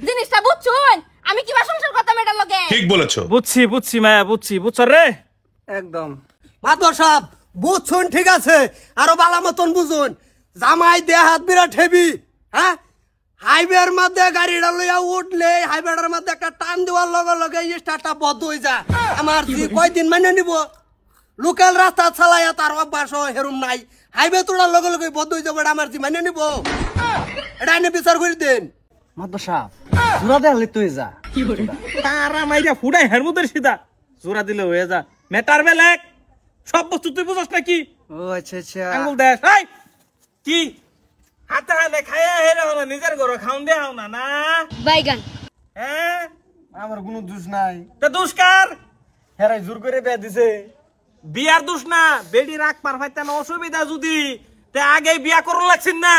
জিনিসটা বুঝছুন আমি কিবা সংসার করতাম এটার লগে ঠিক বলেছো বুঝছি মায়া বুঝছ রে একদম মাতর সাহেব বুঝছুন ঠিক আছে আরো বালা মতন বুঝুন জামাই দে হাত বিরাট হেভি হ্যাঁ হাইওয়ের মধ্যে গাড়িটা লইয়া উঠলে হাইওয়েটার মধ্যে একটা টান দেওয়ার লগে লগে স্টার্টটা বন্ধ হয়ে যায় আমার কয়দিন মানে নিব লোকাল রাস্তা চালাইয়া তার অভ্যাস হেরুম নাই হাইওয়ে তোড়ার লগে লগে বন্ধ হয়ে যাবে আমার জি মানে নিব এটা এনে বিচার করে দেন মাদ্র সাহেব জোড়া দেয়ালে তুই যা তারা মাইরা ফুডাই হেরমুদের সিধা জোড়া দিলে হয়ে যা মেটার বেলেক সব বস্তু তুই বুঝছ নাকি ও আচ্ছা আচ্ছা আঙ্গুল দেশ এই কি হাতে হাতে খাইয়া হেরে হলো নিজের ঘরে খাউন দেও না না বাইগান হ্যাঁ আমার কোনো দোষ নাই তা দুষ্কার হেরাই জোর করে বিয়া দিছে বিয়ার দোষ না বেডি রাখ পার ফাইতে না অসুবিধা যদি তে আগে বিয়া করুন লাগছিস না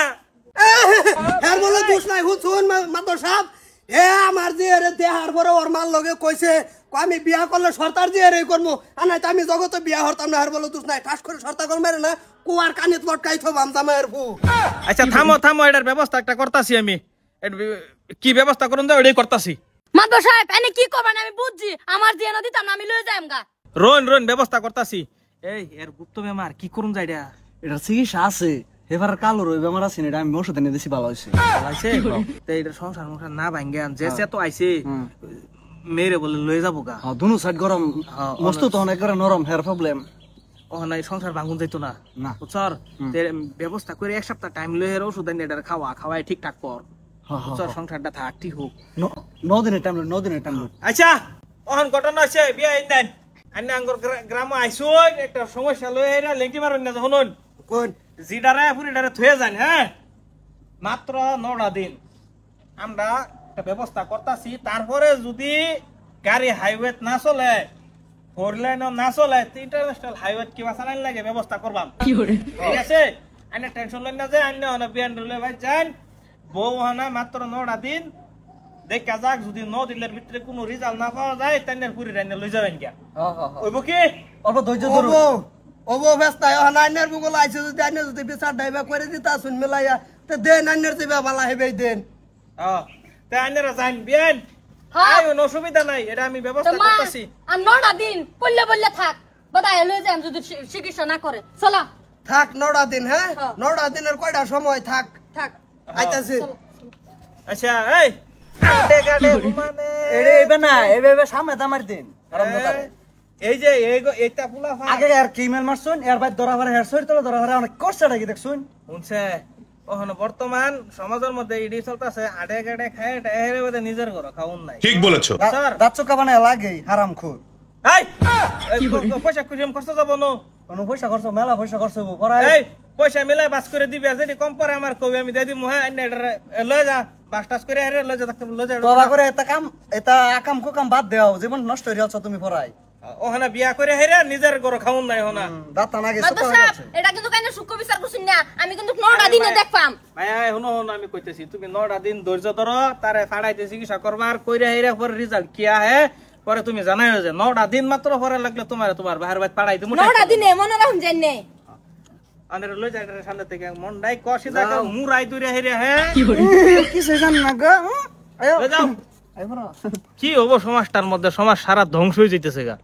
এর বলে দোষ নাই হুন মাতর সাহেব এ আমার যে রে দেহার পরে ওর মাল লগে কইছে আমি বিয়া করলে সরতার দিয়ে রে করবো আর নাই আমি জগতে বিয়া হরতাম না আর বলে দোষ নাই ঠাস করে সরতা কল মেরে না কুয়ার কানে লটকাই থব আমতামের ফু আচ্ছা থামো এটার ব্যবস্থা একটা করতাছি আমি কি ব্যবস্থা করুন দাও এটাই করতাছি মাদর সাহেব এনে কি করবেন আমি বুঝছি আমার দিয়ে না দিতাম না আমি লয়ে যাইম গা রোন ব্যবস্থা করতাছি এই এর গুপ্ত বেমার কি করুন যাইডা এটা চিকিৎসা আছে এবার কালো রই বেমার আছে এটা আমি ওষুধ এনে দিছি ভালো হয়েছে আইছে তে এটা সংসার মশার না ভাঙ্গে আন যে তো আইছে মেরে বলে লয়ে যাবো গা হ্যাঁ দুনো সাইড গরম মস্ত তো অনেক করে নরম হেয়ার প্রবলেম ও নাই সংসার ভাঙুন যাইতো না না বুঝছর তে ব্যবস্থা করে এক সপ্তাহ টাইম লয়ে এর ওষুধ এনে এটা খাওয়াই ঠিকঠাক কর বুঝছর সংসারটা থাক ঠিক হোক 9 দিনের টাইম আচ্ছা ওহন ঘটনা আছে বিয়া ইন্দান আন্না আঙ্গর গ্রাম আইছো একটা সমস্যা লয়ে এরা লেঙ্কি মারুন না শুনুন কোন জিডারে পুরিডারে থয়ে যান হ্যাঁ মাত্র 9টা দিন আমরা একটা ব্যবস্থা করতাছি তারপরে যদি গাড়ি হাইওয়ে না চলে ফোর লাইনও না চলে ইন্টারন্যাশনাল হাইওয়ে কিবা চালান লাগে ব্যবস্থা করবাম ঠিক আছে আইনা টেনশন লই না যে আইনা হনা বিয়ান রলে ভাই যান বউ হনা মাত্র 9টা দিন দেখা যাক যদি 9 দিনের ভিতরে কোনো রেজাল্ট না পাওয়া যায় তাইনের পুরি রাইনা লই যাবেন কি ওইব কি অল্প ধৈর্য ধরুন ওবো ব্যস্তায় নাইনের বুগল আইছে যদি আইনে যদি বিচার ডাইবা করে দিতা শুন মেলাইয়া তে দে নাইনের দিবা বালা হেবে দেন তে আইনারা যান বিয়ান আই কোনো অসুবিধা নাই এটা আমি ব্যবস্থা করতেছি আর 9টা দিন বললে থাক বদায় লয়ে যাইম যদি চিকিৎসা না করে চলো থাক 9টা দিন হ্যাঁ 9টা দিনের কয়টা সময় থাক আইতাছি আচ্ছা এই গাটে ঘুমানে এড়ে এবে না এবে সামনে দামার দিন আরাম করে এই যে এইটা ফুলা আগে আর কিমেল মারছুন এর বাদ ধরা ভরে হেয়ার সরি তোলা ধরা ভরে অনেক কষ্টটা কি দেখছুন শুনছে ওখানে বর্তমান সমাজের মধ্যে ইডি চলতেছে আড়ে গাড়ে খায় এর মধ্যে নিজের ঘর খাউন নাই ঠিক বলেছো স্যার দাঁত চোখা বানায় লাগে হারাম খুর এই পয়সা কুরিম খরচ যাব না কোন পয়সা খরচ মেলা পয়সা খরচ হবো পড়াই এই পয়সা মিলাই বাস করে দিবি যদি কম পরে আমার কবি আমি দিয়ে দিব হ্যাঁ লয়ে যা বাস টাস করে হেরে লয়ে যা লয়ে যা তোবা করে এটা আকাম কুকাম বাদ দেও জীবন নষ্ট হয়ে যাচ্ছে তুমি পড়াই ওখানে বিয়া করে হেরে নিজের ঘর খাউন নাই হোনা দাঁত নাগে মাদর সাহেব এটা কিন্তু কাইনা সুখ বিচার করছিন না আমি কিন্তু 9টা দিনে দেখপাম ভাই হুনো আমি কইতেছি তুমি 9টা দিন ধৈর্য ধরো তারে ফাড়াইতে চিকিৎসা করবার কইরা হেরে পরে রেজাল্ট কি আহে পরে তুমি জানাই যে 9টা দিন মাত্র পরে লাগলে তোমার বাহির বাইরে পাড়াই তুমি 9টা দিনে মনে রাখুন জাননে আনের লই যায় সামনে থেকে মন ডাই কষি দাও মুরাই দূরে হেরে হ্যাঁ কি সে জান না গো যাও কি হবো সমাজটার মধ্যে সমাজ সারা ধ্বংস হয়ে যাইতেছে গা